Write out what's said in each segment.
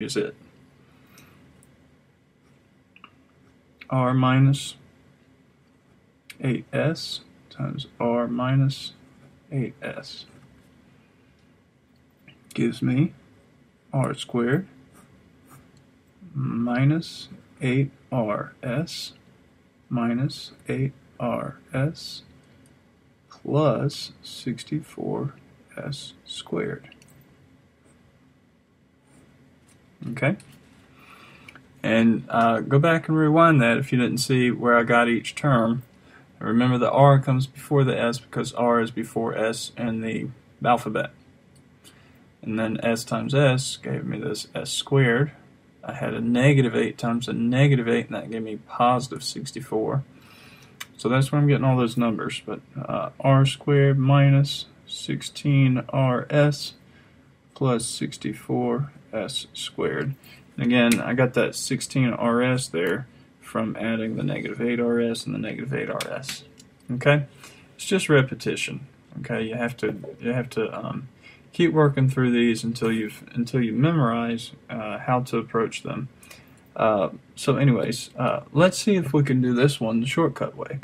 use it. R minus 8s times R minus 8s gives me R squared minus 8RS minus 8RS plus 64S squared. Okay? And go back and rewind that if you didn't see where I got each term. Remember the R comes before the S because R is before S in the alphabet. And then S times S gave me this S squared. I had a negative 8 times a negative 8, and that gave me positive 64. So that's where I'm getting all those numbers. But R squared minus 16RS plus 64S squared. And again, I got that 16RS there from adding the negative 8RS and the negative 8RS. Okay? It's just repetition. Okay? You have to keep working through these until you memorize how to approach them. So anyways, let's see if we can do this one the shortcut way.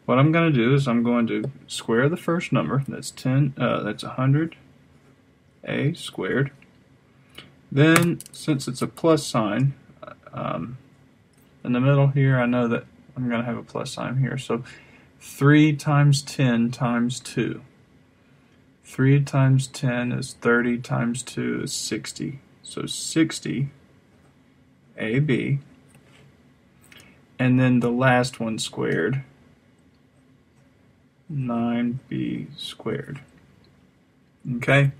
What I'm going to do is I'm going to square the first number. That's 100 A squared. Then, since it's a plus sign in the middle here, I know that I'm going to have a plus sign here. So 3 times 10 times 2. 3 times 10 is 30 times 2 is 60. So 60 AB. And then the last one squared, 9B squared. Okay?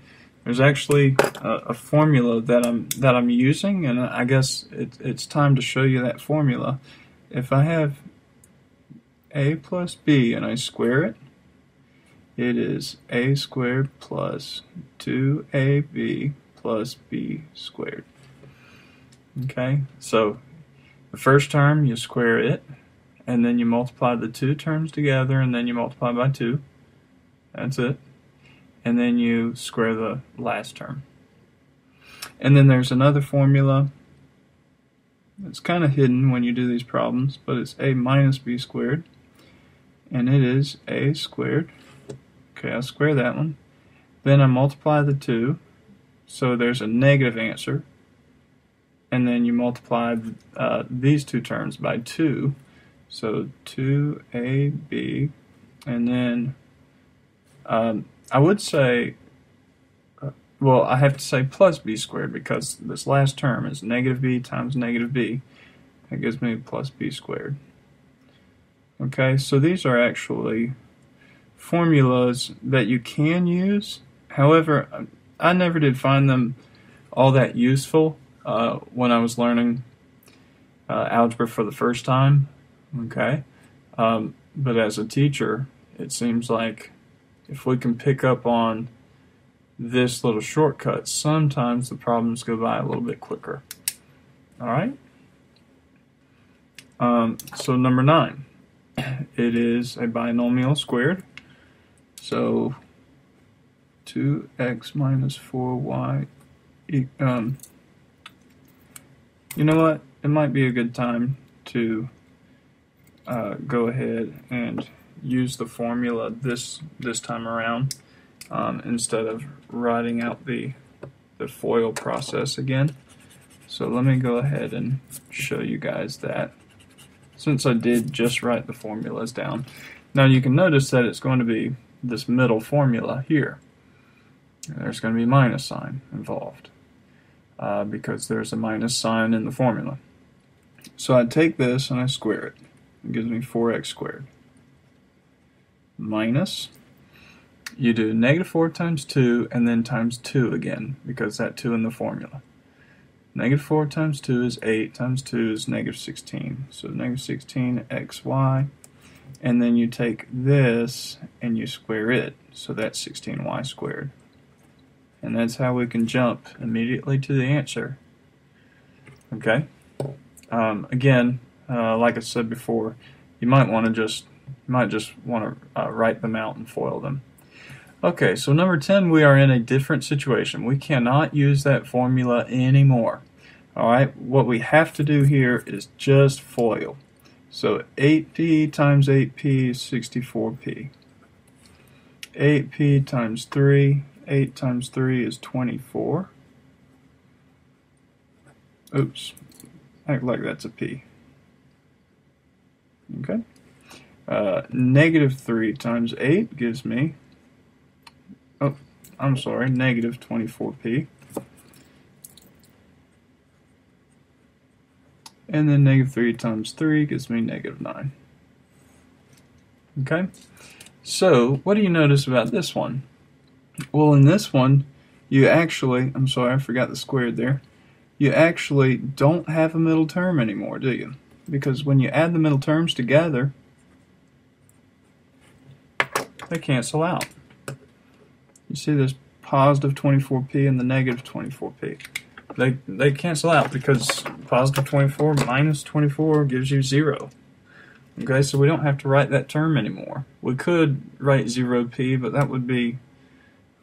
There's actually a formula that I'm using, and I guess it's time to show you that formula. If I have A plus B and I square it, it is A squared plus 2AB plus B squared. Okay, so the first term you square it, and then you multiply the two terms together, and then you multiply by 2. That's it. And then you square the last term. And then there's another formula. It's kind of hidden when you do these problems, but it's A minus B squared. And it is A squared. Okay, I'll square that one. Then I multiply the 2, so there's a negative answer. And then you multiply these two terms by 2, so 2AB. And then I would say, well, I have to say plus B squared because this last term is negative B times negative B. That gives me plus B squared. Okay, so these are actually formulas that you can use. However, I never did find them all that useful when I was learning algebra for the first time. Okay, but as a teacher, it seems like if we can pick up on this little shortcut, sometimes the problems go by a little bit quicker. Alright? So number 9. It is a binomial squared. So 2x minus 4y. You know what? It might be a good time to go ahead and use the formula this time around instead of writing out the FOIL process again. So let me go ahead and show you guys that, since I did just write the formulas down. Now you can notice that it's going to be this middle formula here. There's going to be a minus sign involved because there's a minus sign in the formula. So I take this and I square it. It gives me 4x squared. Minus, you do negative 4 times 2 and then times 2 again because that 2 in the formula. Negative 4 times 2 is 8 times 2 is negative 16. So negative 16xy, and then you take this and you square it, so that's 16y squared. And that's how we can jump immediately to the answer. Okay? Again, like I said before, you might just want to write them out and FOIL them. Okay, so number 10, we are in a different situation. We cannot use that formula anymore. Alright, what we have to do here is just FOIL. So 8p times 8p is 64p. 8p times 3, 8 times 3 is 24. Oops, act like that's a p. Okay. Negative 3 times 8 gives me, oh, I'm sorry, negative 24p. And then negative 3 times 3 gives me negative 9. Okay? So, what do you notice about this one? Well, in this one, you actually, I'm sorry, I forgot the squared there. You actually don't have a middle term anymore, do you? Because when you add the middle terms together, they cancel out. You see this positive 24p and the negative 24p. They cancel out because positive 24 minus 24 gives you 0. Okay, so we don't have to write that term anymore. We could write 0p, but that would be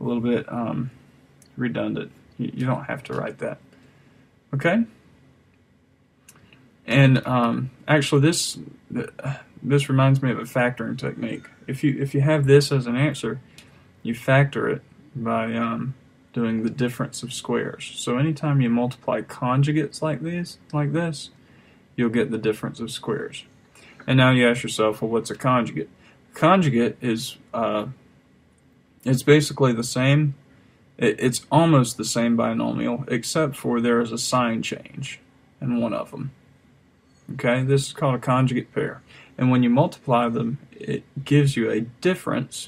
a little bit redundant. You don't have to write that. Okay? And actually this reminds me of a factoring technique. If you have this as an answer, you factor it by doing the difference of squares. So anytime you multiply conjugates like this, you'll get the difference of squares. And now you ask yourself, well, what's a conjugate? Conjugate is it's basically the same. It's almost the same binomial, except for there is a sign change in one of them. Okay, this is called a conjugate pair. And when you multiply them, it gives you a difference,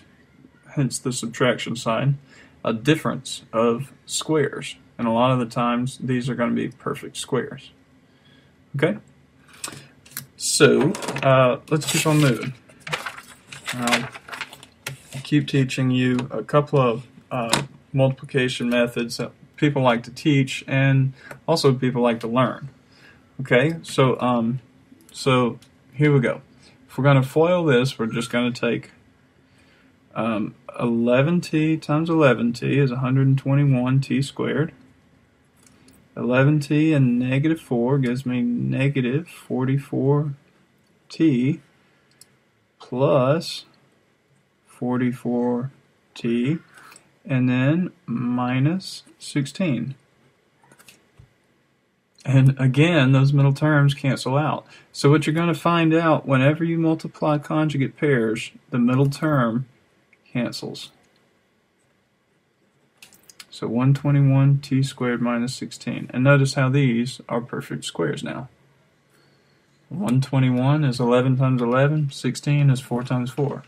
hence the subtraction sign, a difference of squares. And a lot of the times, these are going to be perfect squares. Okay? So, let's keep on moving. I'll keep teaching you a couple of multiplication methods that people like to teach and also people like to learn. Okay, so so here we go. If we're going to FOIL this, we're just going to take 11t times 11t is 121t squared. 11t and negative 4 gives me negative 44t plus 44t and then minus 16. And again, those middle terms cancel out. So what you're going to find out whenever you multiply conjugate pairs, the middle term cancels. So 121t squared minus 16. And notice how these are perfect squares now. 121 is 11 times 11, 16 is 4 times 4.